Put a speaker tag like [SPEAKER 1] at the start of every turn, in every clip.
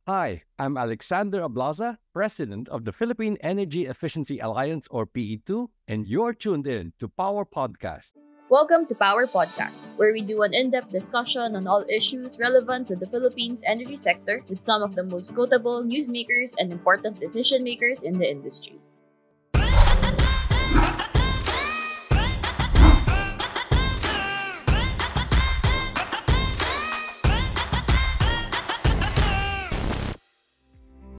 [SPEAKER 1] Hi, I'm Alexander Ablaza, President of the Philippine Energy Efficiency Alliance or PE2, and you're tuned in to Power Podcast.
[SPEAKER 2] Welcome to Power Podcast, where we do an in depth discussion on all issues relevant to the Philippines energy sector with some of the most quotable newsmakers and important decision makers in the industry.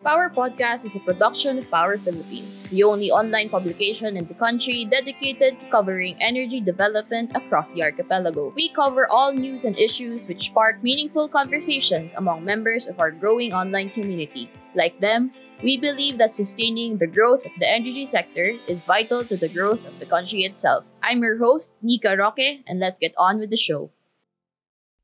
[SPEAKER 2] Power Podcast is a production of Power Philippines, the only online publication in the country dedicated to covering energy development across the archipelago. We cover all news and issues which spark meaningful conversations among members of our growing online community. Like them, we believe that sustaining the growth of the energy sector is vital to the growth of the country itself. I'm your host, Nika Roque, and let's get on with the show.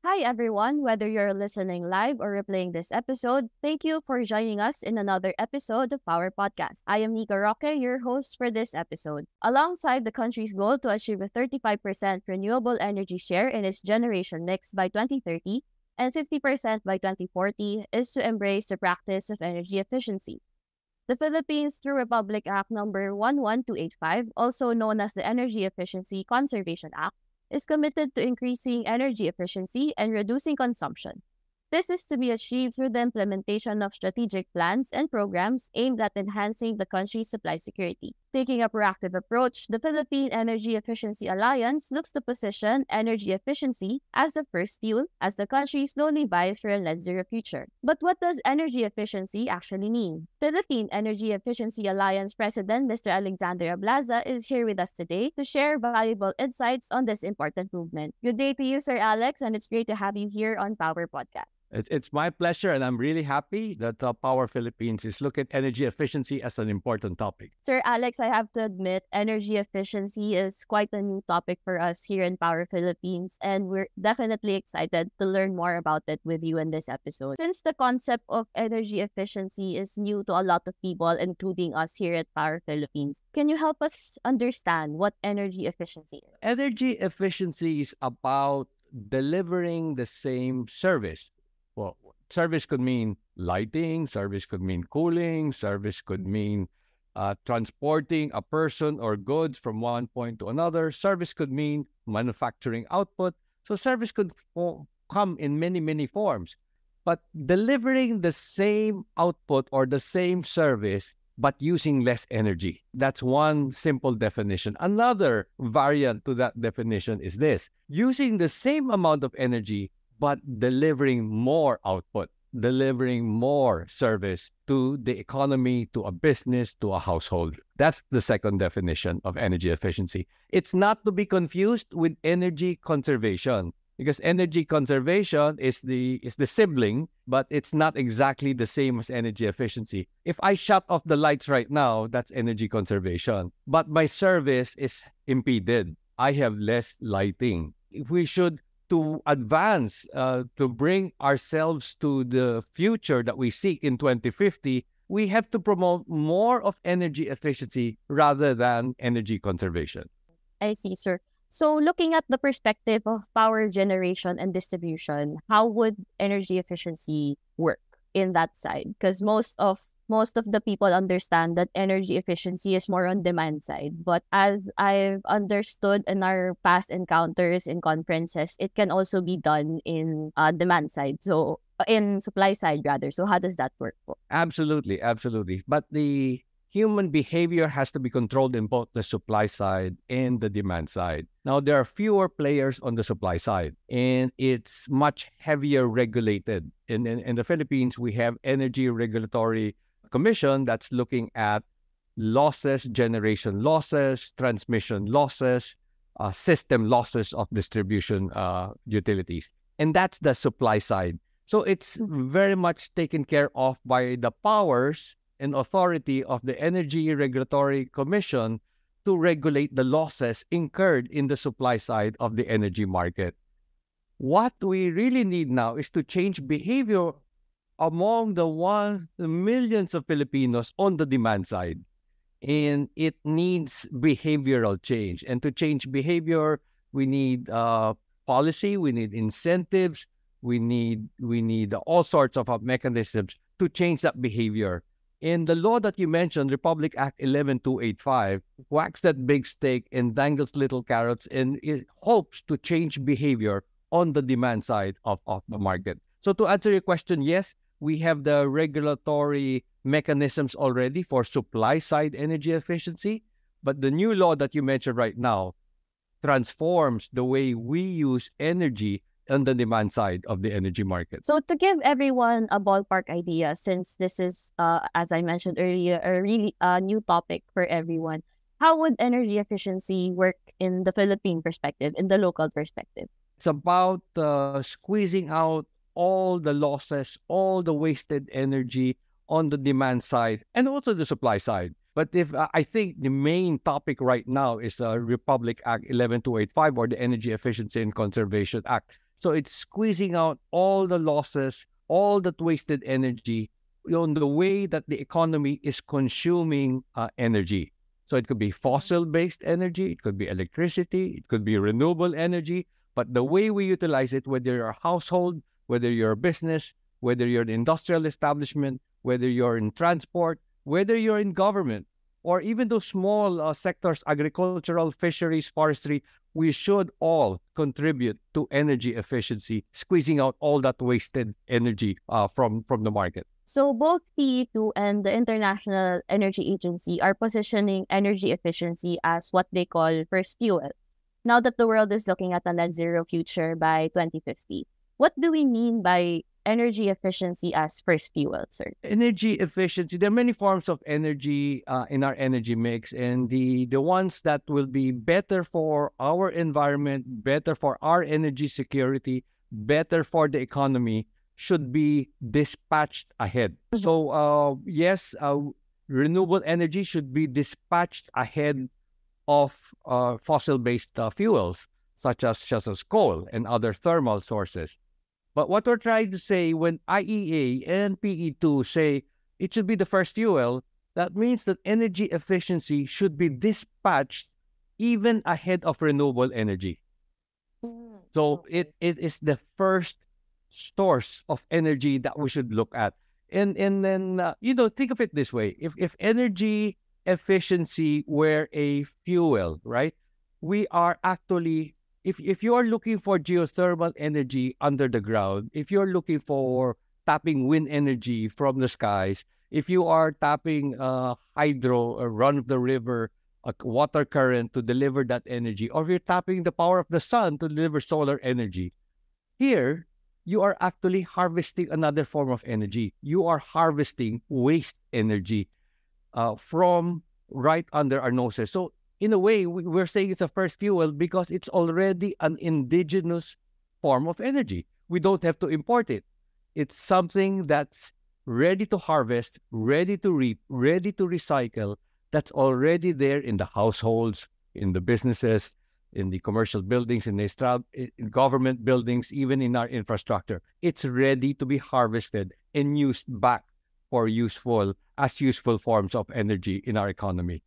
[SPEAKER 3] Hi, everyone. Whether you're listening live or replaying this episode, thank you for joining us in another episode of Power Podcast. I am Nika Roque, your host for this episode. Alongside the country's goal to achieve a 35% renewable energy share in its generation mix by 2030 and 50% by 2040 is to embrace the practice of energy efficiency. The Philippines, through Republic Act Number 11285, also known as the Energy Efficiency Conservation Act, is committed to increasing energy efficiency and reducing consumption. This is to be achieved through the implementation of strategic plans and programs aimed at enhancing the country's supply security. Taking a proactive approach, the Philippine Energy Efficiency Alliance looks to position energy efficiency as the first fuel as the country slowly vies for a net zero future. But what does energy efficiency actually mean? Philippine Energy Efficiency Alliance President Mr. Alexander Ablaza is here with us today to share valuable insights on this important movement. Good day to you, Sir Alex, and it's great to have you here on Power Podcast.
[SPEAKER 1] It's my pleasure, and I'm really happy that Power Philippines is looking at energy efficiency as an important topic.
[SPEAKER 3] Sir Alex, I have to admit, energy efficiency is quite a new topic for us here in Power Philippines, and we're definitely excited to learn more about it with you in this episode. Since the concept of energy efficiency is new to a lot of people, including us here at Power Philippines, can you help us understand what energy efficiency is?
[SPEAKER 1] Energy efficiency is about delivering the same service. Well, service could mean lighting, service could mean cooling, service could mean transporting a person or goods from one point to another. Service could mean manufacturing output. So service could come in many, many forms. But delivering the same output or the same service, but using less energy. That's one simple definition. Another variant to that definition is this: using the same amount of energy, but delivering more output, delivering more service to the economy, to a business, to a household. That's the second definition of energy efficiency. It's not to be confused with energy conservation, because energy conservation is the sibling, but it's not exactly the same as energy efficiency. If I shut off the lights right now, that's energy conservation. But my service is impeded. I have less lighting. If we should to advance, to bring ourselves to the future that we seek in 2050, we have to promote more of energy efficiency rather than energy conservation.
[SPEAKER 3] I see, sir. So looking at the perspective of power generation and distribution, how would energy efficiency work in that side? Because most of the people understand that energy efficiency is more on demand side. But as I've understood in our past encounters in conferences, it can also be done in demand side. So in supply side rather. So how does that work?
[SPEAKER 1] Absolutely, absolutely. But the human behavior has to be controlled in both the supply side and the demand side. Now, there are fewer players on the supply side, and it's much heavier regulated. In the Philippines, we have Energy Regulatory Commission that's looking at losses, generation losses, transmission losses, system losses of distribution utilities. And that's the supply side. So it's very much taken care of by the powers and authority of the Energy Regulatory Commission to regulate the losses incurred in the supply side of the energy market. What we really need now is to change behavior among the millions of Filipinos on the demand side. And it needs behavioral change. And to change behavior, we need policy, we need incentives, we need all sorts of mechanisms to change that behavior. In the law that you mentioned, Republic Act 11285, whacks that big stick and dangles little carrots, and it hopes to change behavior on the demand side of the market. So to answer your question, yes, we have the regulatory mechanisms already for supply side energy efficiency, but the new law that you mentioned right now transforms the way we use energy on the demand side of the energy market.
[SPEAKER 3] So to give everyone a ballpark idea, since this is, as I mentioned earlier, a really new topic for everyone, how would energy efficiency work in the Philippine perspective, in the local perspective?
[SPEAKER 1] It's about squeezing out all the losses, all the wasted energy on the demand side and also the supply side. But if I think the main topic right now is Republic Act 11285, or the Energy Efficiency and Conservation Act. So it's squeezing out all the losses, all that wasted energy on the way that the economy is consuming energy. So it could be fossil-based energy, it could be electricity, it could be renewable energy. But the way we utilize it, whether you're a household, whether you're a business, whether you're an industrial establishment, whether you're in transport, whether you're in government, or even those small sectors, agricultural, fisheries, forestry, we should all contribute to energy efficiency, squeezing out all that wasted energy from the market.
[SPEAKER 3] So both PE2 and the International Energy Agency are positioning energy efficiency as what they call first fuel, now that the world is looking at a net zero future by 2050. What do we mean by energy efficiency as first fuel, sir?
[SPEAKER 1] Energy efficiency, there are many forms of energy in our energy mix, and the ones that will be better for our environment, better for our energy security, better for the economy, should be dispatched ahead. So yes, renewable energy should be dispatched ahead of fossil-based fuels, such as coal and other thermal sources. But what we're trying to say, when IEA and PE2 say it should be the first fuel, that means that energy efficiency should be dispatched even ahead of renewable energy. So it is the first source of energy that we should look at. And then, think of it this way. If energy efficiency were a fuel, right? We are actually... If you are looking for geothermal energy under the ground, if you're looking for tapping wind energy from the skies, if you are tapping hydro or run-of-the-river water current to deliver that energy, or if you're tapping the power of the sun to deliver solar energy, here you are actually harvesting another form of energy. You are harvesting waste energy from right under our noses. So in a way, we're saying it's a first fuel because it's already an indigenous form of energy. We don't have to import it. It's something that's ready to harvest, ready to reap, ready to recycle, that's already there in the households, in the businesses, in the commercial buildings, in government buildings, even in our infrastructure. It's ready to be harvested and used back for useful forms of energy in our economy.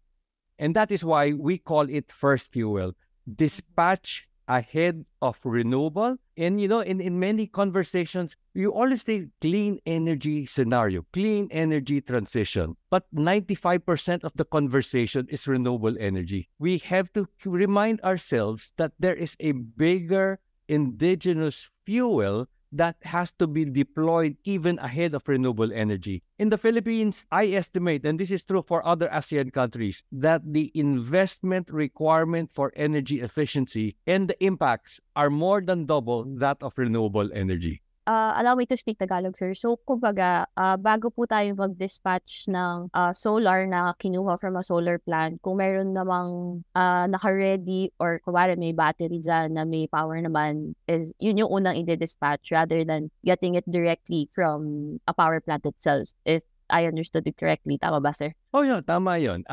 [SPEAKER 1] And that is why we call it first fuel, dispatch ahead of renewable. And, in many conversations, you always say clean energy scenario, clean energy transition. But 95% of the conversation is renewable energy. We have to remind ourselves that there is a bigger indigenous fuel that has to be deployed even ahead of renewable energy. In the Philippines, I estimate, and this is true for other ASEAN countries, that the investment requirement for energy efficiency and the impacts are more than double that of renewable energy.
[SPEAKER 3] Allow me to speak Tagalog, sir. So, kumbaga, bago po tayo mag-dispatch ng solar na kinuha from a solar plant, kung meron namang naka-ready or kumari may battery dyan na may power naman, is yun yung unang i-dispatch rather than getting it directly from a power plant itself, if I understood it correctly. Tama ba, sir?
[SPEAKER 1] Oh, yeah, tama yun.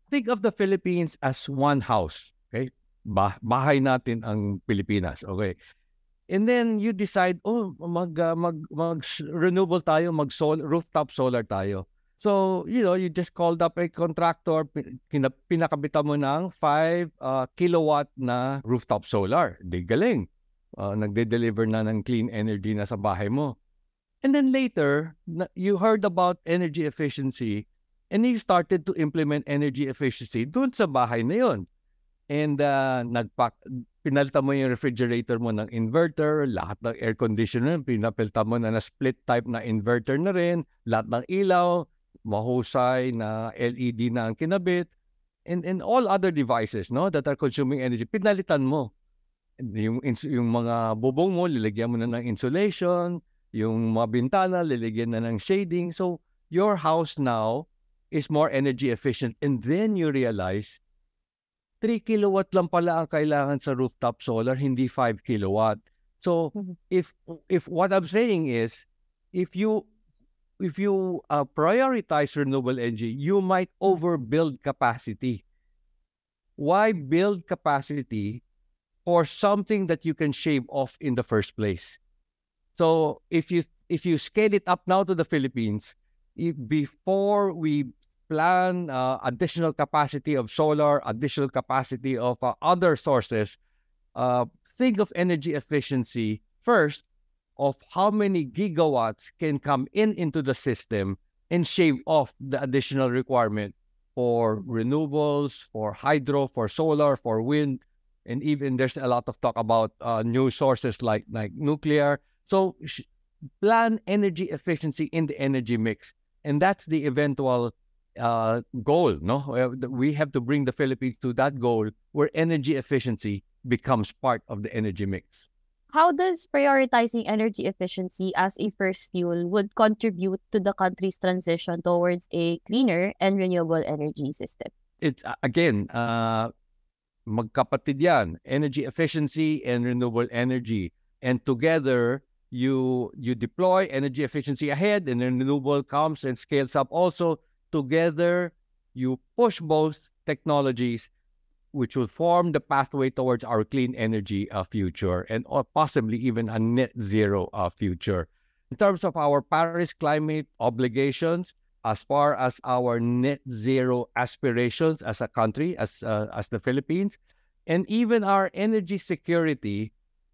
[SPEAKER 1] Think of the Philippines as one house, okay? Bahay natin ang Pilipinas, okay? And then you decide, mag renewable tayo, rooftop solar tayo. So, you just called up a contractor, pinakabitan mo ng 5 kilowatt na rooftop solar. Di galing. Nagde-deliver na ng clean energy na sa bahay mo. And then later, you heard about energy efficiency and you started to implement energy efficiency dun sa bahay na yun. And pinalitan mo yung refrigerator mo ng inverter, lahat ng air conditioner, pinapalitan mo na split type na inverter na rin, lahat ng ilaw, mahusay na LED na ang kinabit, and all other devices no that are consuming energy, pinalitan mo. Yung mga bubong mo, lilagyan mo na ng insulation, yung mga bintana, lilagyan na ng shading. So, your house now is more energy efficient. And then you realize, 3 kilowatt lang pala ang kailangan sa rooftop solar, hindi 5 kilowatt. So, if what I'm saying is, if you prioritize renewable energy, you might overbuild capacity. Why build capacity for something that you can shave off in the first place? So if you scale it up now to the Philippines, before we plan additional capacity of solar, additional capacity of other sources, think of energy efficiency first, of how many gigawatts can come into the system and shave off the additional requirement for renewables, for hydro, for solar, for wind, and even there's a lot of talk about new sources like nuclear. So plan energy efficiency in the energy mix, and that's the eventual goal. No, we have to bring the Philippines to that goal where energy efficiency becomes part of the energy mix.
[SPEAKER 3] How does prioritizing energy efficiency as a first fuel would contribute to the country's transition towards a cleaner and renewable energy system?
[SPEAKER 1] It's again, magkapatid yan, energy efficiency and renewable energy. And together, you deploy energy efficiency ahead, and then renewable comes and scales up also. Together, you push both technologies, which will form the pathway towards our clean energy future, and or possibly even a net zero future. In terms of our Paris climate obligations, as far as our net zero aspirations as a country, as the Philippines, and even our energy security,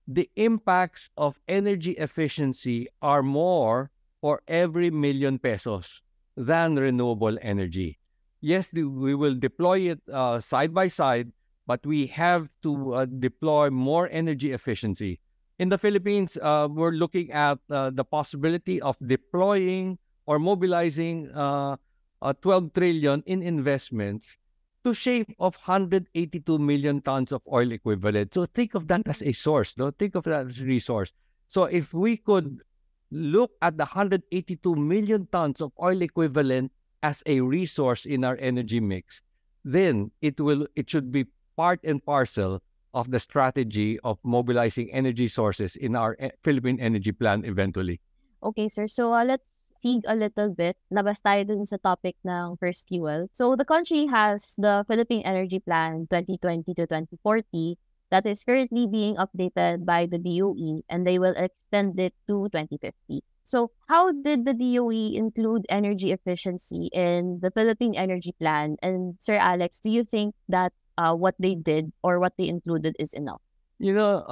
[SPEAKER 1] the impacts of energy efficiency are more for every million pesos than renewable energy. Yes, we will deploy it side by side, but we have to deploy more energy efficiency. In the Philippines, we're looking at the possibility of deploying or mobilizing 12 trillion in investments to shave off 182 million tons of oil equivalent. So think of that as a source. No? Think of that as a resource. So if we could look at the 182 million tons of oil equivalent as a resource in our energy mix, then it should be part and parcel of the strategy of mobilizing energy sources in our Philippine Energy Plan eventually.
[SPEAKER 3] Okay, sir. So let's dig a little bit. Labas tayo dun sa topic ng first fuel. So the country has the Philippine Energy Plan 2020 to 2040 that is currently being updated by the DOE, and they will extend it to 2050. So how did the DOE include energy efficiency in the Philippine Energy Plan? And Sir Alex, do you think that what they did or what they included is enough?
[SPEAKER 1] You know,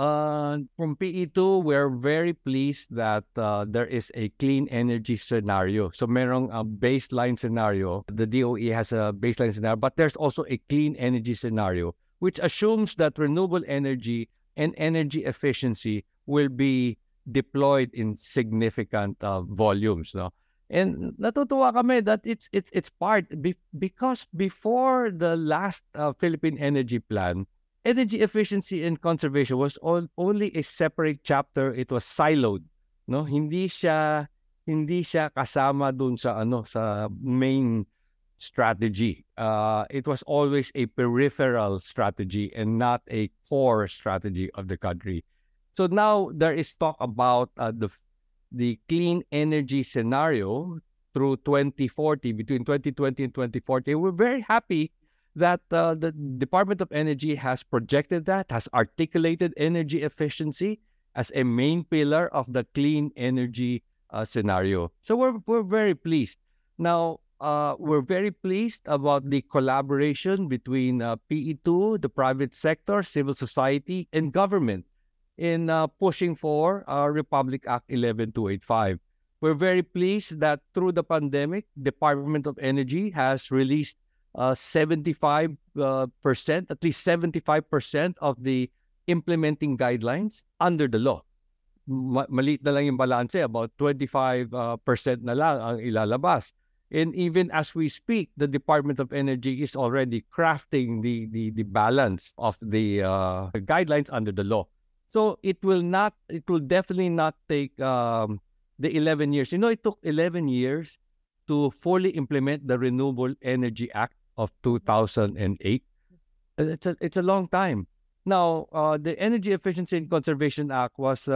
[SPEAKER 1] from PE2, we're very pleased that there is a clean energy scenario. So merong a baseline scenario. The DOE has a baseline scenario, but there's also a clean energy scenario, which assumes that renewable energy and energy efficiency will be deployed in significant volumes. No? And natutuwa kami that it's part because before the last Philippine Energy Plan, energy efficiency and conservation was only a separate chapter. It was siloed, no? Hindi siya kasama dun sa sa main strategy. It was always a peripheral strategy and not a core strategy of the country. So now there is talk about the clean energy scenario through 2040, between 2020 and 2040. We're very happy that the Department of Energy has projected that, has articulated energy efficiency as a main pillar of the clean energy scenario. So we're very pleased. Now, we're very pleased about the collaboration between PE2, the private sector, civil society, and government in pushing for Republic Act 11285. We're very pleased that through the pandemic, Department of Energy has released 75%, at least 75% of the implementing guidelines under the law. Maliit na lang yung balance, about 25% na lang ang ilalabas. And even as we speak, the Department of Energy is already crafting the balance of the guidelines under the law. So it will definitely not take the 11 years. It took 11 years to fully implement the Renewable Energy Act of 2008. It's a long time. Now, the Energy Efficiency and Conservation Act was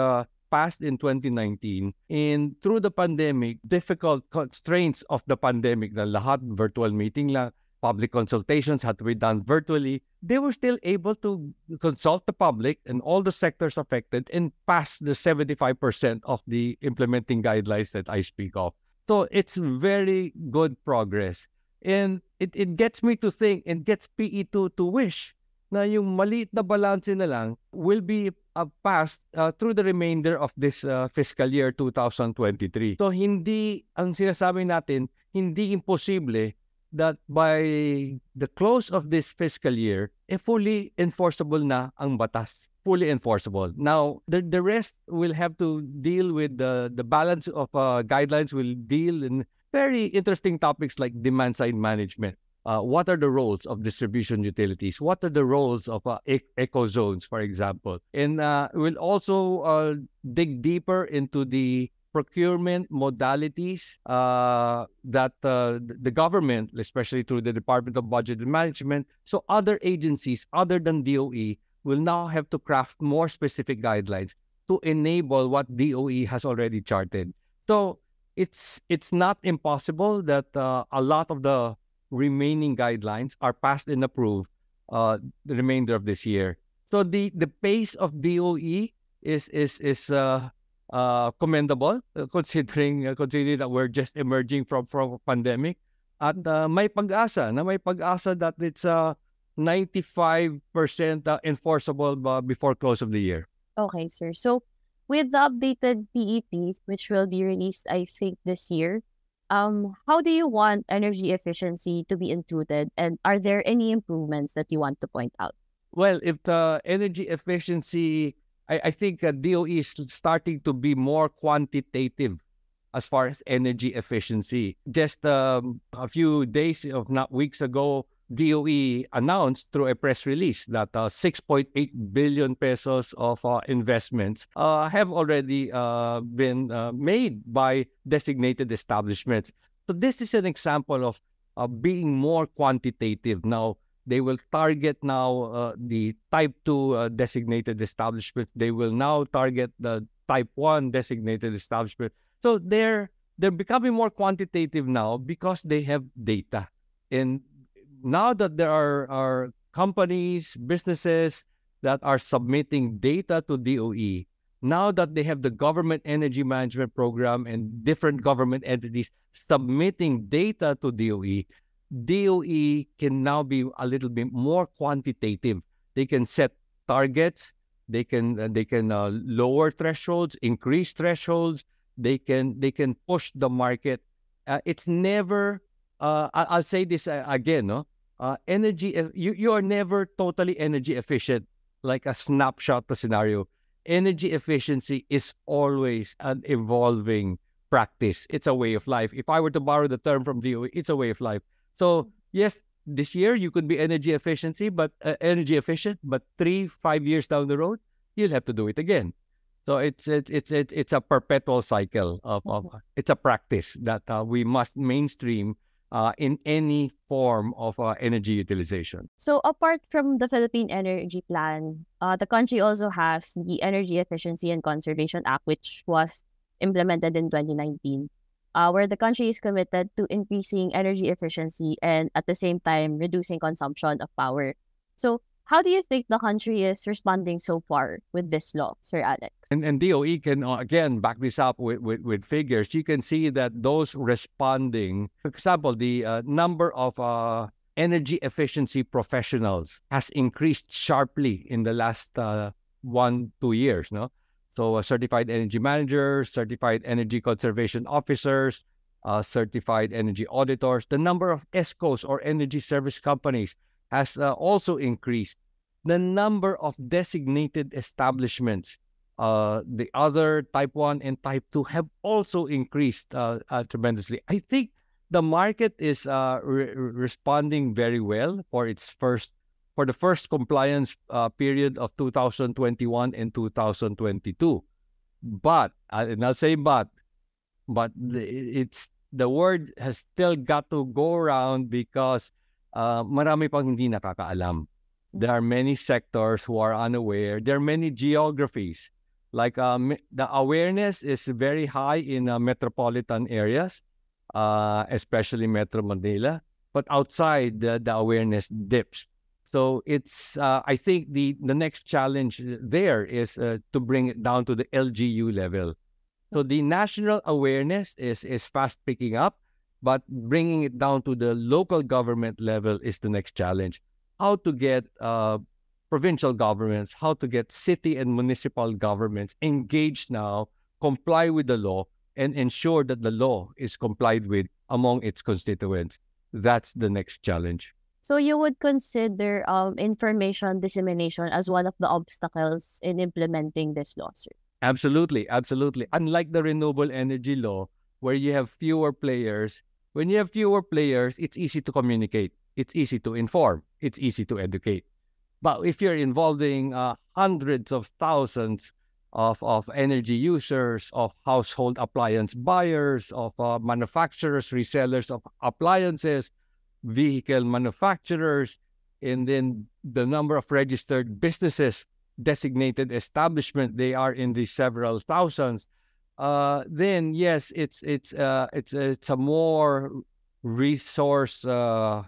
[SPEAKER 1] passed in 2019, and through the pandemic, difficult constraints of the pandemic, na lahat virtual meeting lang, public consultations had to be done virtually, they were still able to consult the public and all the sectors affected and pass the 75% of the implementing guidelines that I speak of. So it's very good progress. And it gets me to think, and gets PE to wish na yung maliit na balance na lang will be passed through the remainder of this fiscal year 2023. So ang sinasabi natin, hindi imposible that by the close of this fiscal year, fully enforceable na ang batas. Fully enforceable. Now, the rest will have to deal with the balance of guidelines, will deal in very interesting topics like demand-side management. What are the roles of distribution utilities? What are the roles of eco zones, for example? And we'll also dig deeper into the procurement modalities that the government, especially through the Department of Budget and Management, so other agencies other than DOE will now have to craft more specific guidelines to enable what DOE has already charted. So it's not impossible that a lot of the remaining guidelines are passed and approved the remainder of this year. So the pace of DOE is commendable, considering that we're just emerging from a pandemic. At may pag-asa that it's 95% enforceable before close of the year.
[SPEAKER 3] Okay, sir. So with the updated PEP, which will be released, I think, this year, how do you want energy efficiency to be included? And are there any improvements that you want to point out?
[SPEAKER 1] Well, if the energy efficiency, I think DOE is starting to be more quantitative as far as energy efficiency. Just a few days, if not weeks ago, DOE announced through a press release that 6.8 billion pesos of investments have already been made by designated establishments. So this is an example of being more quantitative. Now, they will target now the Type 2 designated establishments. They will now target the Type 1 designated establishment. So they're becoming more quantitative now because they have data. And now that there are companies, businesses that are submitting data to DOE, now that they have the Government Energy Management Program and different government entities submitting data to DOE, DOE can now be a little bit more quantitative. They can set targets. They can lower thresholds, increase thresholds. They can push the market. It's never. I'll say this again. No, energy. You are never totally energy efficient, like a snapshot scenario. Energy efficiency is always an evolving practice. It's a way of life. If I were to borrow the term from DOE, it's a way of life. So yes, this year you could be energy efficient, but 3-5 years down the road, you'll have to do it again. So it's a perpetual cycle of it's a practice that we must mainstream in any form of energy utilization.
[SPEAKER 3] So apart from the Philippine Energy Plan, the country also has the Energy Efficiency and Conservation Act, which was implemented in 2019, where the country is committed to increasing energy efficiency and at the same time reducing consumption of power. So how do you think the country is responding so far with this law, Sir Alex?
[SPEAKER 1] And DOE can, again, back this up with figures. You can see that those responding, for example, the number of energy efficiency professionals has increased sharply in the last 1-2 years. No, So certified energy managers, certified energy conservation officers, certified energy auditors. The number of ESCOs or energy service companies has also increased. The number of designated establishments, the other type 1 and type 2 have also increased tremendously. I think the market is responding very well for the first compliance period of 2021 and 2022. But, and I'll say but the word has still got to go around because marami pang hindi nakakaalam. There are many sectors who are unaware. There are many geographies. Like the awareness is very high in metropolitan areas, especially Metro Manila. But outside, the awareness dips. So it's I think the next challenge there is to bring it down to the LGU level. So the national awareness is fast picking up, but bringing it down to the local government level is the next challenge. How to get provincial governments, how to get city and municipal governments engaged now, comply with the law, and ensure that the law is complied with among its constituents. That's the next challenge.
[SPEAKER 3] So you would consider information dissemination as one of the obstacles in implementing this law, sir?
[SPEAKER 1] Absolutely, absolutely. Unlike the renewable energy law, where you have fewer players, when you have fewer players, it's easy to communicate, it's easy to inform, it's easy to educate. But if you're involving hundreds of thousands of energy users, of household appliance buyers, of manufacturers, resellers of appliances, vehicle manufacturers, and then the number of registered businesses, designated establishment, they are in the several thousands. Then yes, it's a more resource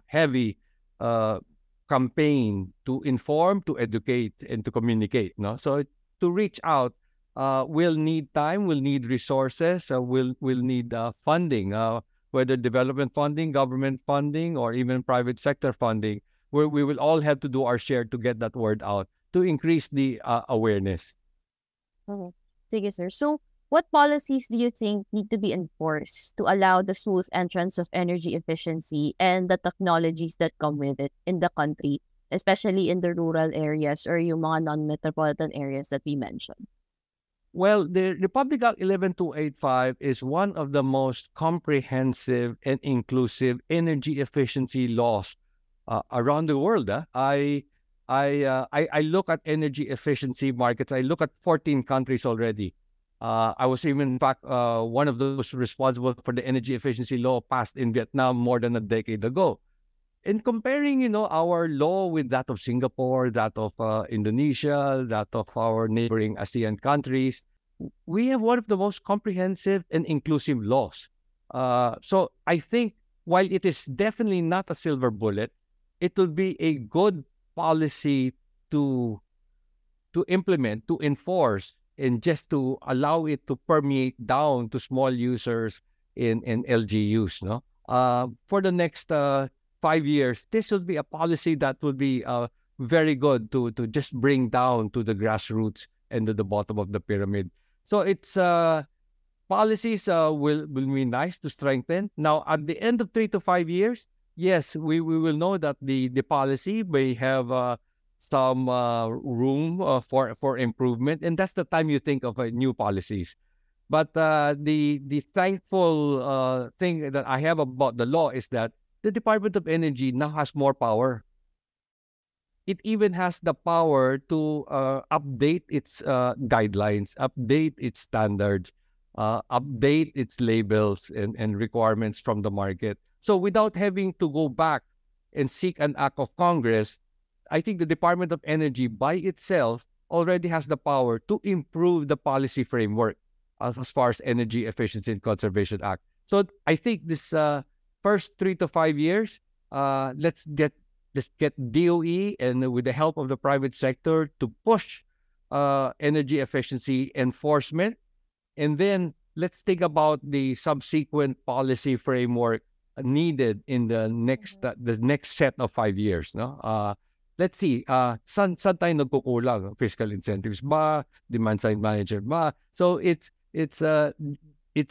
[SPEAKER 1] heavy campaign to inform, to educate, and to communicate. No, so to reach out, we'll need time, we'll need resources, we'll need funding. Whether development funding, government funding, or even private sector funding, where we will all have to do our share to get that word out, to increase the awareness.
[SPEAKER 3] Okay. Sige, sir. So, what policies do you think need to be enforced to allow the smooth entrance of energy efficiency and the technologies that come with it in the country, especially in the rural areas or yung mga non-metropolitan areas that we mentioned?
[SPEAKER 1] Well, the Republic Act 11285 is one of the most comprehensive and inclusive energy efficiency laws around the world. I look at energy efficiency markets. I look at 14 countries already. I was even, in fact, one of those responsible for the energy efficiency law passed in Vietnam more than a decade ago. In comparing, our law with that of Singapore, that of Indonesia, that of our neighboring ASEAN countries, we have one of the most comprehensive and inclusive laws. So I think while it is definitely not a silver bullet, it will be a good policy to implement, to enforce, and just to allow it to permeate down to small users in LGUs. No, for the next 5 years, this will be a policy that will be very good to just bring down to the grassroots and to the bottom of the pyramid. So it's policies will be nice to strengthen. Now, at the end of 3 to 5 years, yes, we will know that the policy may have some room for improvement, and that's the time you think of new policies. But the thankful thing that I have about the law is that the Department of Energy now has more power. It even has the power to update its guidelines, update its standards, update its labels and requirements from the market. So without having to go back and seek an act of Congress, I think the Department of Energy by itself already has the power to improve the policy framework as far as Energy Efficiency and Conservation Act. So I think this first 3 to 5 years, let's get DOE and with the help of the private sector to push energy efficiency enforcement. And then let's think about the subsequent policy framework needed in the next set of 5 years. No, let's see, saan tayo nagkukulang? Fiscal incentives ba? Demand side management ba? So it's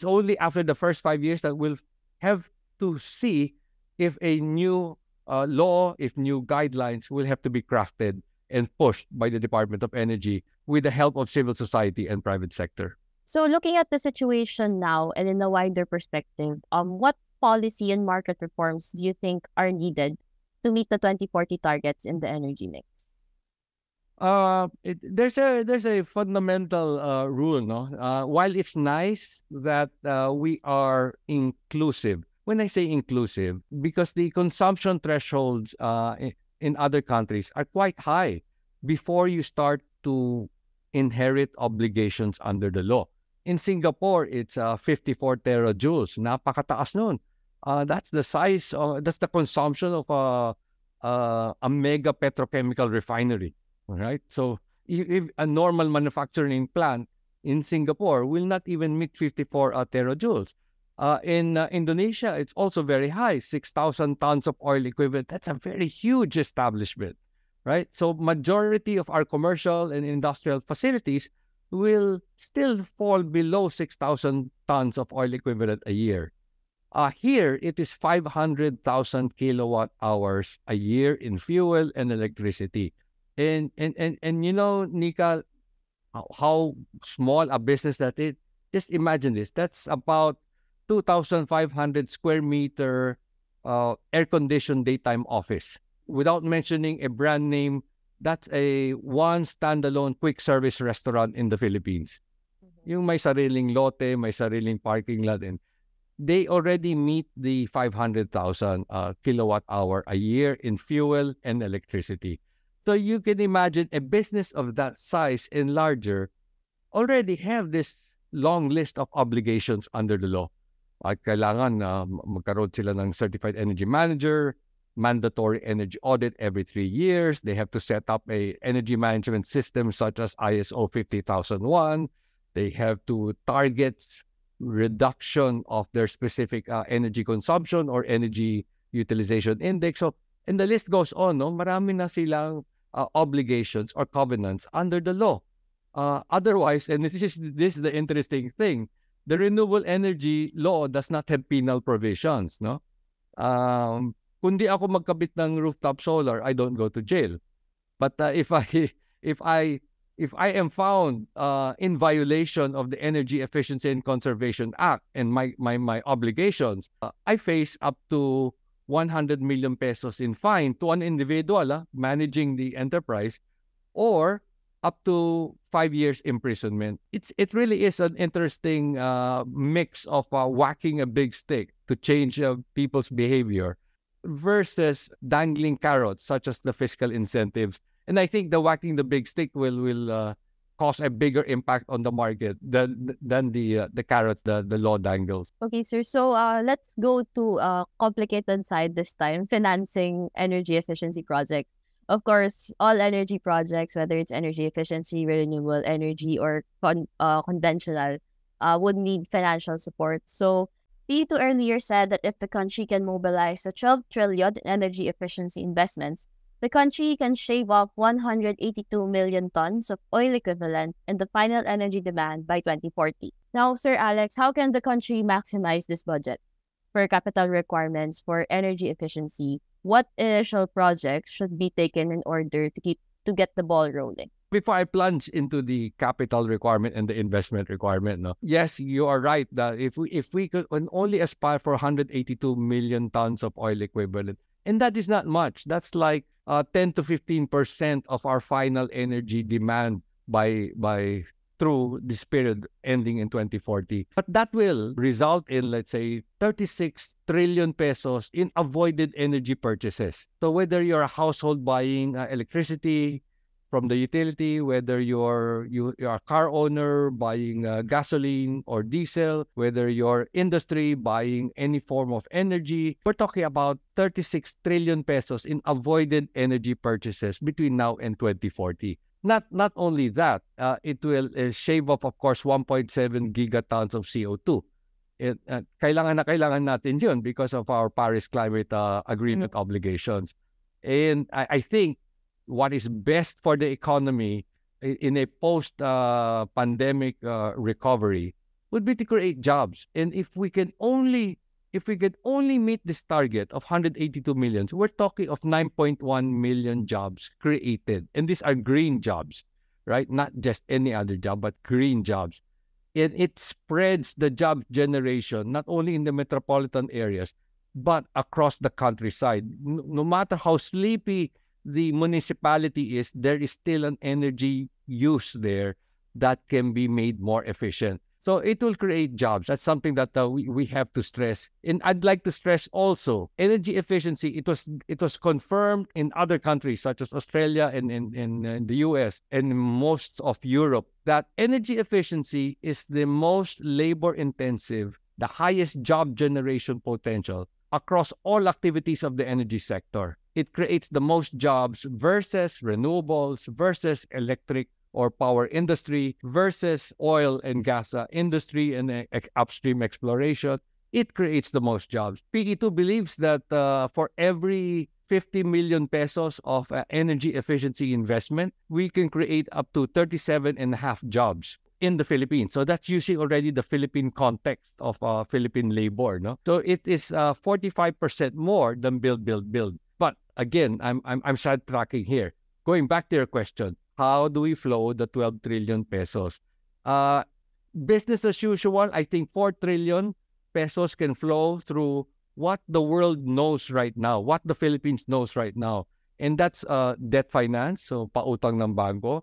[SPEAKER 1] only after the first 5 years that we'll have to see if a new law, if new guidelines will have to be crafted and pushed by the Department of Energy with the help of civil society and private sector.
[SPEAKER 3] So looking at the situation now and in a wider perspective, what policy and market reforms do you think are needed to meet the 2040 targets in the energy mix?
[SPEAKER 1] There's a fundamental rule, no? While it's nice that we are inclusive, when I say inclusive, because the consumption thresholds in other countries are quite high before you start to inherit obligations under the law. In Singapore, it's 54 terajoules. Napakataas nun. That's the size, that's the consumption of a mega petrochemical refinery. Right? So if a normal manufacturing plant in Singapore will not even meet 54 terajoules. In Indonesia, it's also very high, 6,000 tons of oil equivalent. That's a very huge establishment, right? So majority of our commercial and industrial facilities will still fall below 6,000 tons of oil equivalent a year. Here, it is 500,000 kilowatt hours a year in fuel and electricity. And you know, Nika, how small a business that is. Just imagine this. That's about 2,500 square meter air-conditioned daytime office. Without mentioning a brand name, that's a one standalone quick service restaurant in the Philippines. Yung may sariling lote, may sariling parking lot, and they already meet the 500,000 kilowatt hour a year in fuel and electricity. So you can imagine a business of that size and larger already have this long list of obligations under the law. At kailangan magkaroon sila ng certified energy manager, mandatory energy audit every 3 years. They have to set up a energy management system such as ISO 50001. They have to target reduction of their specific energy consumption or energy utilization index. So, and the list goes on, no? Marami na silang obligations or covenants under the law. Otherwise, and this is the interesting thing, the renewable energy law does not have penal provisions, no? Kundi ako magkabit ng rooftop solar, I don't go to jail. But if I am found in violation of the Energy Efficiency and Conservation Act and my obligations, I face up to 100 million pesos in fine to an individual managing the enterprise, or up to 5 years imprisonment. It really is an interesting mix of whacking a big stick to change people's behavior versus dangling carrots such as the fiscal incentives. And I think the whacking the big stick will cause a bigger impact on the market than the carrots the law dangles.
[SPEAKER 3] Okay, sir. So let's go to a complicated side this time, financing energy efficiency projects. Of course, all energy projects, whether it's energy efficiency, renewable energy, or conventional, would need financial support. So Tito earlier said that if the country can mobilize the 12 trillion in energy efficiency investments, the country can shave off 182 million tons of oil equivalent in the final energy demand by 2040. Now, Sir Alex, how can the country maximize this budget for capital requirements for energy efficiency? What initial projects should be taken in order to get the ball rolling?
[SPEAKER 1] Before I plunge into the capital requirement and the investment requirement, no, yes, you are right that if we could only aspire for 182 million tons of oil equivalent, and that is not much. That's like 10 to 15% of our final energy demand by through this period ending in 2040. But that will result in, let's say, 36 trillion pesos in avoided energy purchases. So whether you're a household buying electricity from the utility, whether you're a car owner buying gasoline or diesel, whether you're industry buying any form of energy, we're talking about 36 trillion pesos in avoided energy purchases between now and 2040. Not only that, it will shave off, of course, 1.7 gigatons of CO2. Kailangan natin yun because of our Paris Climate Agreement obligations. And I think what is best for the economy in a post-pandemic recovery would be to create jobs. And if we can only meet this target of 182 million, we're talking of 9.1 million jobs created. And these are green jobs, right? Not just any other job, but green jobs. And it spreads the job generation, not only in the metropolitan areas, but across the countryside. No matter how sleepy the municipality is, there is still an energy use there that can be made more efficient. So it will create jobs. That's something that we have to stress. And I'd like to stress also, energy efficiency, it was confirmed in other countries such as Australia and in the US and most of Europe that energy efficiency is the most labor intensive, the highest job generation potential across all activities of the energy sector. It creates the most jobs versus renewables, versus electric or power industry, versus oil and gas industry and upstream exploration. It creates the most jobs. PE2 believes that for every 50 million pesos of energy efficiency investment, we can create up to 37 and a half jobs in the Philippines. So that's using already the Philippine context of Philippine labor. No? So it is 45% more than build. But again, I'm sidetracking here. Going back to your question, how do we flow the 12 trillion pesos? Business as usual, I think 4 trillion pesos can flow through what the world knows right now, what the Philippines knows right now. And that's debt finance, so pautang ng bangko,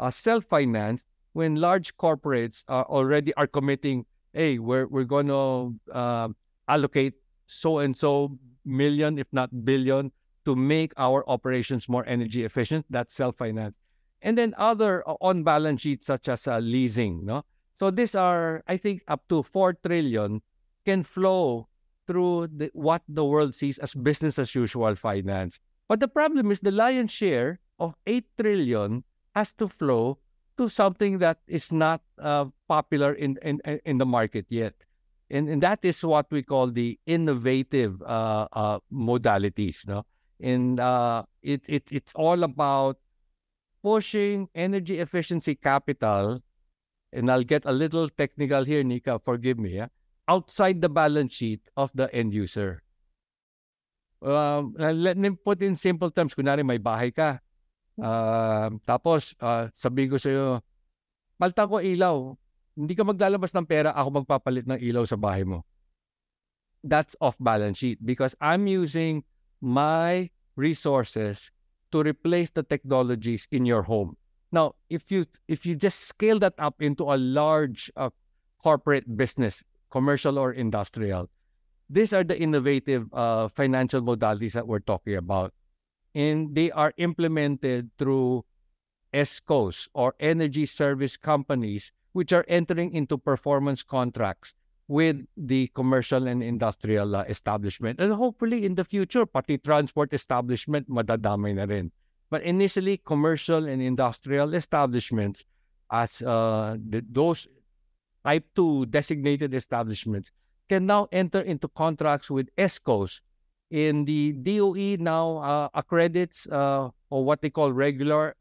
[SPEAKER 1] self-finance, when large corporates already are committing, hey, we're going to allocate so and so million, if not billion, to make our operations more energy efficient. That's self-finance. And then other on-balance sheets such as leasing. No? So these are, I think, up to 4 trillion can flow through what the world sees as business as usual finance. But the problem is the lion's share of 8 trillion has to flow to something that is not popular in the market yet. And that is what we call the innovative modalities. No? And it's all about pushing energy efficiency capital, and I'll get a little technical here, Nika, forgive me, outside the balance sheet of the end user. Let me put in simple terms. Kunwari, may bahay ka. Tapos, sabihin ko sa'yo, palta ko ilaw. Hindi ka maglalabas ng pera, ako magpapalit ng ilaw sa bahay mo. That's off balance sheet because I'm using my resources to replace the technologies in your home. Now, if you just scale that up into a large corporate business, commercial or industrial, these are the innovative financial modalities that we're talking about. And they are implemented through ESCOs or energy service companies, which are entering into performance contracts with the commercial and industrial establishment. And hopefully in the future, pati transport establishment, madadamay na rin. But initially, commercial and industrial establishments, as those Type 2 designated establishments, can now enter into contracts with ESCOs. In the DOE now accredits or what they call regular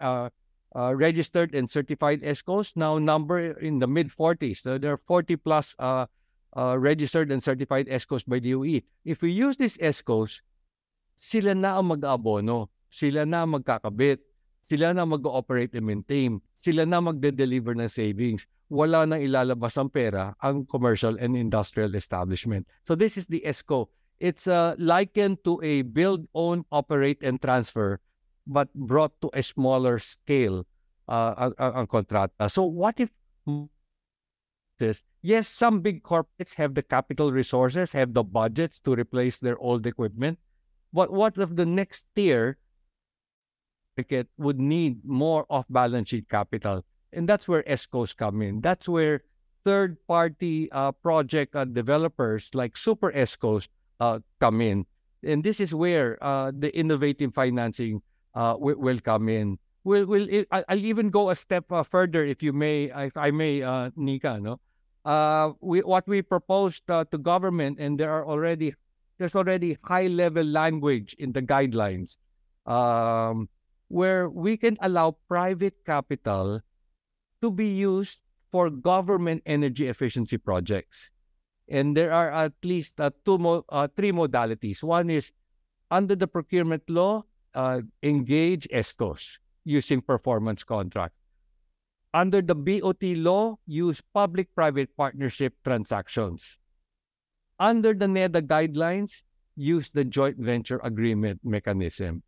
[SPEAKER 1] registered and certified ESCOs now number in the mid-40s. So there are 40 plus registered and certified ESCOs by DOE. If we use these ESCOs, sila na ang mag-aabono, sila na magkakabit, sila na mag-ooperate and maintain, sila na magde-deliver ng savings. Wala nang ilalabas ang pera ang commercial and industrial establishment. So this is the ESCO. It's likened to a build, own, operate, and transfer, but brought to a smaller scale ang kontrata. So what if this? Yes, some big corporates have the capital resources, have the budgets to replace their old equipment. But what if the next tier market would need more off-balance sheet capital? And that's where ESCOs come in. That's where third-party project developers like super ESCOs come in. And this is where the innovative financing will come in. I'll even go a step further, if I may, Nika. No, what we proposed to government, and there's already high-level language in the guidelines. where we can allow private capital to be used for government energy efficiency projects. And there are at least three modalities. One is under the procurement law, engage ESCOs using performance contract. Under the BOT law, use public-private partnership transactions. Under the NEDA guidelines, use the joint venture agreement mechanism.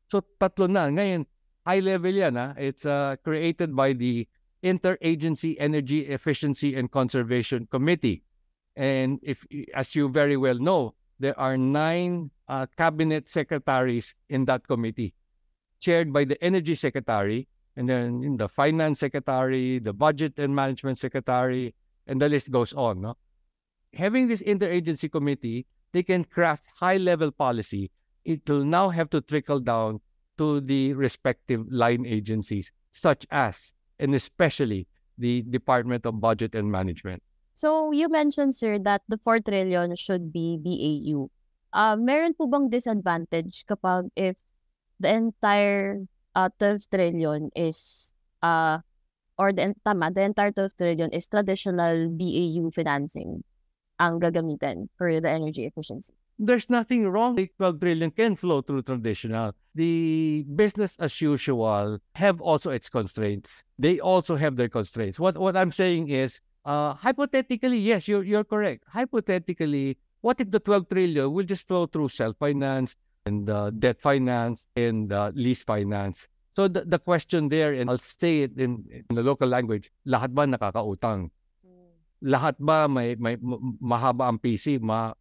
[SPEAKER 1] So tatlo na. Ngayon, high level yan. It's created by the Interagency Energy Efficiency and Conservation Committee. And as you very well know, there are 9 cabinet secretaries in that committee, chaired by the Energy Secretary, and then in the Finance Secretary, the Budget and Management Secretary, and the list goes on. No? Having this interagency committee, they can craft high-level policy. It will now have to trickle down to the respective line agencies, such as, and especially, the Department of Budget and Management.
[SPEAKER 3] So, you mentioned, sir, that the 4 trillion should be BAU. Meron po bang disadvantage kapag if the entire 12 trillion is, or the entire 12 trillion is traditional BAU financing ang gagamitin for the energy efficiency?
[SPEAKER 1] There's nothing wrong. The 12 trillion can flow through traditional. The business as usual have also its constraints. They also have their constraints. What I'm saying is, hypothetically, yes, you're correct. Hypothetically, what if the 12 trillion will just flow through self-finance and debt finance and lease finance? So the question there, and I'll say it in the local language, lahat ba nakakautang? Lahat ba may mahaba ang PC?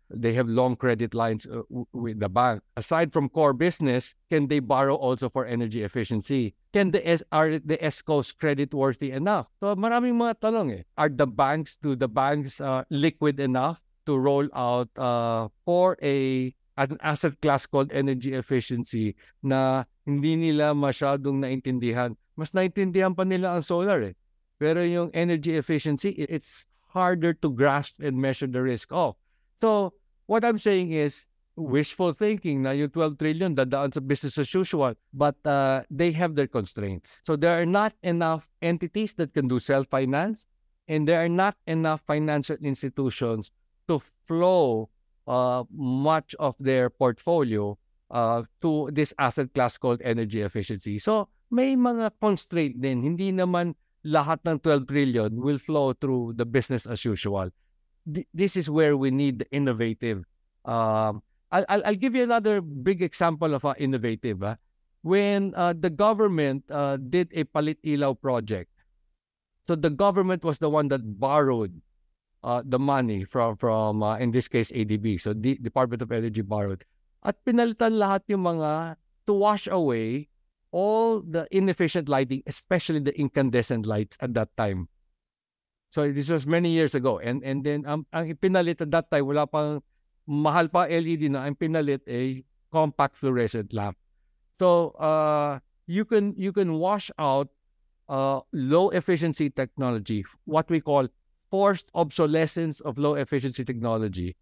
[SPEAKER 1] They have long credit lines with the bank. Aside from core business, can they borrow also for energy efficiency? Are the ESCOs credit-worthy enough? So maraming mga tanong eh. Do the banks liquid enough to roll out for an asset class called energy efficiency na hindi nila masyadong naintindihan? Mas naintindihan pa nila ang solar eh. Pero yung energy efficiency, it's harder to grasp and measure the risk of. So, what I'm saying is, wishful thinking na yung 12 trillion dadaan sa business as usual, but they have their constraints. So, there are not enough entities that can do self-finance, and there are not enough financial institutions to flow much of their portfolio to this asset class called energy efficiency. So, may mga constraint din. Hindi naman lahat ng 12 trillion will flow through the business as usual. This is where we need the innovative. I'll give you another big example of innovative. When the government did a Palit Ilaw project, so the government was the one that borrowed the money from in this case, ADB. So the Department of Energy borrowed. At pinalitan lahat yung mga to wash away all the inefficient lighting, especially the incandescent lights at that time. So this was many years ago. And then ang pinalit at that time, wala pang mahal pa LED na, ang pinalit a compact fluorescent lamp. So you can wash out low efficiency technology, what we call forced obsolescence of low efficiency technology,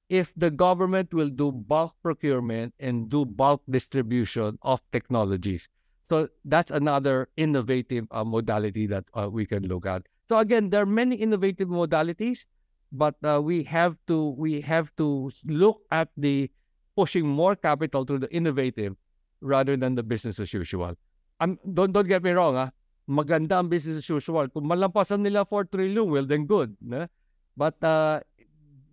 [SPEAKER 1] if the government will do bulk procurement and do bulk distribution of technologies. So that's another innovative modality that we can look at. So again, there are many innovative modalities, but we have to look at the pushing more capital to the innovative rather than the business as usual. Don't get me wrong, maganda ang business as usual. Kung malampasan nila 4 trillion, well then good. But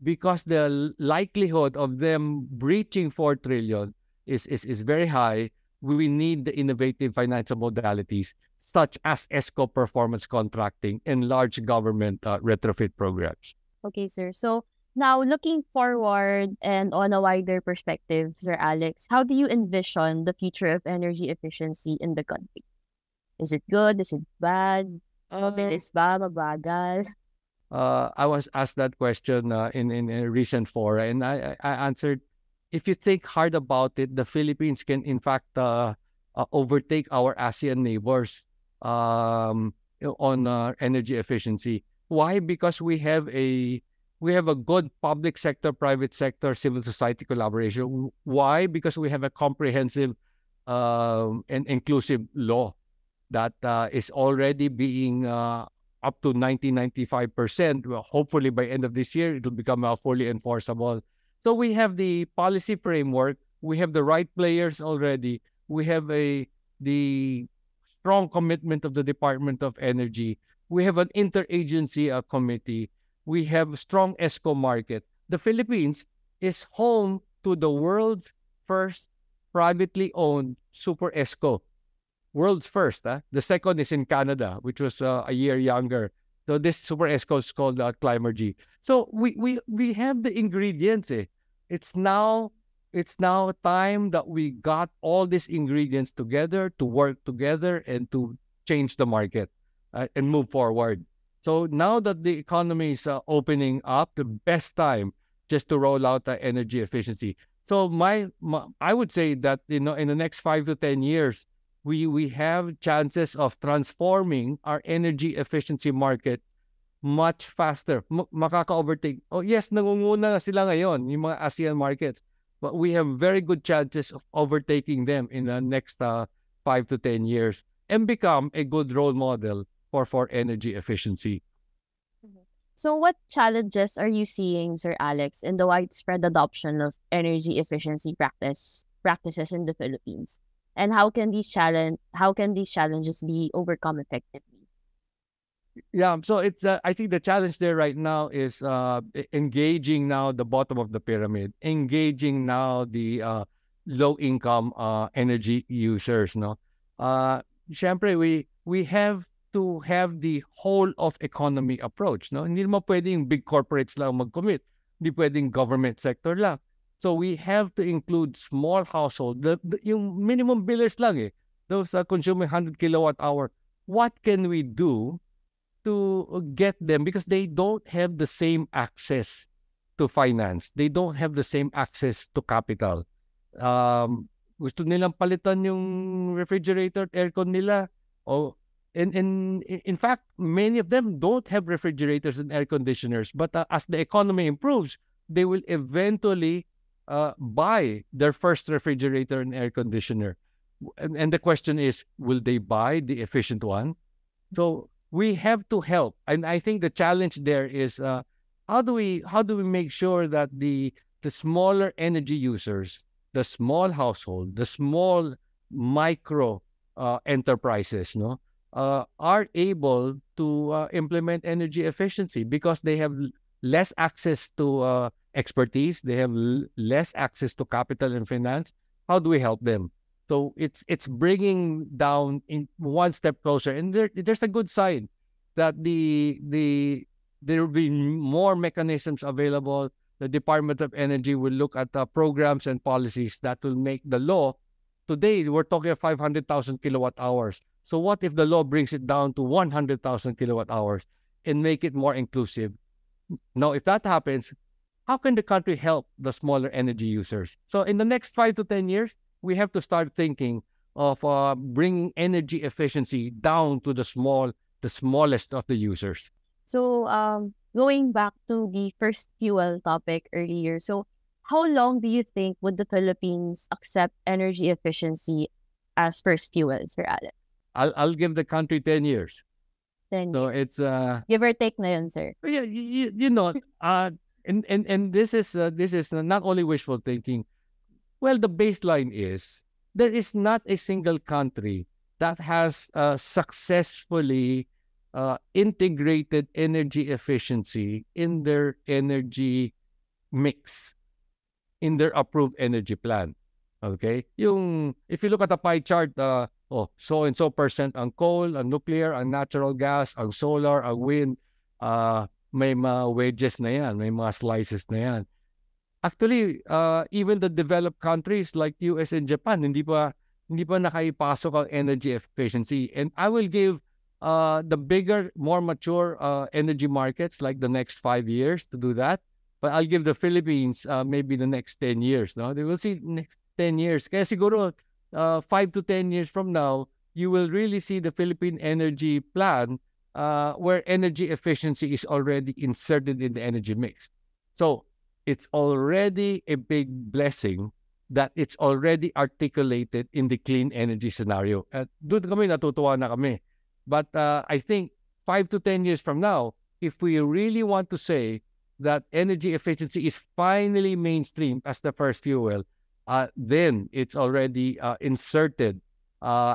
[SPEAKER 1] because the likelihood of them breaching 4 trillion is very high, we need the innovative financial modalities such as ESCO performance contracting and large government retrofit programs.
[SPEAKER 3] Okay, sir. So now looking forward and on a wider perspective, Sir Alex, how do you envision the future of energy efficiency in the country? Is it good? Is it bad? Mabilis ba? Mabagal?
[SPEAKER 1] I was asked that question in a recent fora, and I answered, if you think hard about it, the Philippines can in fact overtake our ASEAN neighbors on energy efficiency. Why? Because we have a good public sector, private sector, civil society collaboration. Why? Because we have a comprehensive and inclusive law that is already being up to 95%. Well, hopefully by end of this year, it will become fully enforceable. So we have the policy framework. We have the right players already. We have the strong commitment of the Department of Energy. We have an interagency committee. We have strong ESCO market. The Philippines is home to the world's first privately owned super ESCO. World's first. The second is in Canada, which was a year younger. So this super ESCO is called Climergy. So we have the ingredients. It's now time that we got all these ingredients together to work together and to change the market and move forward. So now that the economy is opening up, the best time just to roll out energy efficiency. So I would say that in the next 5 to 10 years, we have chances of transforming our energy efficiency market much faster. Makaka-overtake. Oh yes, nangunguna na sila ngayon, yung mga ASEAN markets. But we have very good chances of overtaking them in the next 5 to 10 years and become a good role model for energy efficiency.
[SPEAKER 3] So what challenges are you seeing, Sir Alex, in the widespread adoption of energy efficiency practices in the Philippines? And how can these challenges be overcome effectively?
[SPEAKER 1] Yeah, so it's I think the challenge there right now is engaging now the bottom of the pyramid, engaging now the low income energy users, no. Syempre we have to have the whole of economy approach, no. Hindi naman pwedeng big corporates lang mag-commit. Hindi pwedeng government sector lang. So we have to include small household, yung minimum billers lang those consuming 100 kilowatt hour. What can we do to get them, because they don't have the same access to finance. They don't have the same access to capital. Gusto nilang palitan yung refrigerator, aircon nila. In fact, many of them don't have refrigerators and air conditioners. But as the economy improves, they will eventually buy their first refrigerator and air conditioner. And the question is, will they buy the efficient one? So we have to help, and I think the challenge there is how do we make sure that the smaller energy users, the small household, the small micro enterprises, are able to implement energy efficiency because they have less access to expertise, they have less access to capital and finance. How do we help them? So it's bringing down in one step closer, and there's a good sign that there will be more mechanisms available. The Department of Energy will look at programs and policies that will make the law. Today we're talking of 500,000 kilowatt hours. So what if the law brings it down to 100,000 kilowatt hours and make it more inclusive? Now, if that happens, how can the country help the smaller energy users? So in the next 5 to 10 years, we have to start thinking of bringing energy efficiency down to the smallest of the users.
[SPEAKER 3] So going back to the first fuel topic earlier, so how long do you think would the Philippines accept energy efficiency as first fuel, Sir Alex?
[SPEAKER 1] I'll give the country 10 years.
[SPEAKER 3] 10
[SPEAKER 1] So
[SPEAKER 3] years.
[SPEAKER 1] it's
[SPEAKER 3] Give or take na yun, sir.
[SPEAKER 1] yeah, and this is not only wishful thinking. Well, the baseline is there is not a single country that has successfully integrated energy efficiency in their energy mix, in their approved energy plan. Okay? If you look at the pie chart, so and so percent ang coal, ang nuclear, ang natural gas, ang solar, ang wind, may mga wedges na yan, may mga slices na yan. Actually, even the developed countries like US and Japan, hindi pa nakaipasok ang energy efficiency. And I will give the bigger, more mature energy markets like the next 5 years to do that. But I'll give the Philippines maybe the next 10 years. No? They will see next 10 years. Kaya siguro 5 to 10 years from now, you will really see the Philippine Energy Plan where energy efficiency is already inserted in the energy mix. So it's already a big blessing that it's already articulated in the clean energy scenario. At doon kami natutuwa na kami. But I think 5 to 10 years from now, if we really want to say that energy efficiency is finally mainstream as the first fuel, then it's already inserted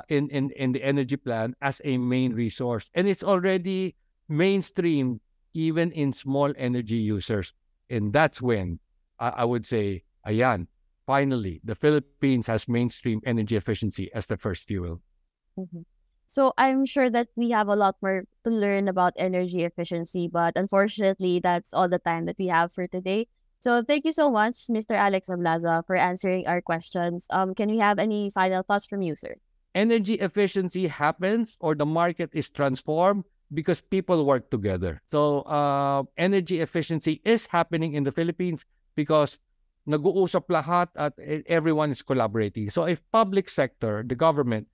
[SPEAKER 1] in the energy plan as a main resource. And it's already mainstream even in small energy users. And that's when I would say, ayan, finally, the Philippines has mainstream energy efficiency as the first fuel.
[SPEAKER 3] Mhm. So I'm sure that we have a lot more to learn about energy efficiency, but unfortunately, that's all the time that we have for today. So thank you so much, Mr. Alex Ablaza, for answering our questions. Can we have any final thoughts from you, sir?
[SPEAKER 1] Energy efficiency happens or the market is transformed because people work together. So energy efficiency is happening in the Philippines because nag-uusap lahat at everyone is collaborating. So if public sector, the government,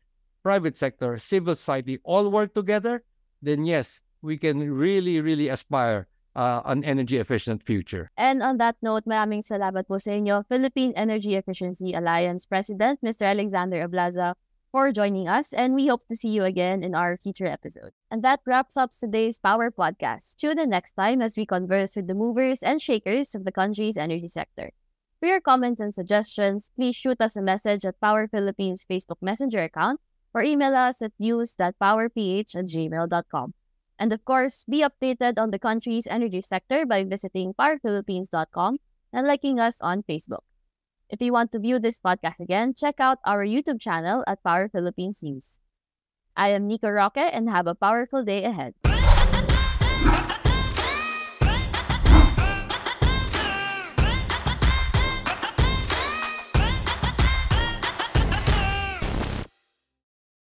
[SPEAKER 1] private sector, civil society all work together, then yes, we can really, really aspire an energy efficient future.
[SPEAKER 3] And on that note, maraming salamat po sa inyo, Philippine Energy Efficiency Alliance President, Mr. Alexander Ablaza, for joining us, and we hope to see you again in our future episode. And that wraps up today's Power Podcast. Tune in next time as we converse with the movers and shakers of the country's energy sector. For your comments and suggestions, please shoot us a message at Power Philippines Facebook Messenger account or email us at news.powerph@gmail.com. And of course, be updated on the country's energy sector by visiting powerphilippines.com and liking us on Facebook. If you want to view this podcast again, check out our YouTube channel at Power Philippines News. I am Nico Roque and have a powerful day ahead.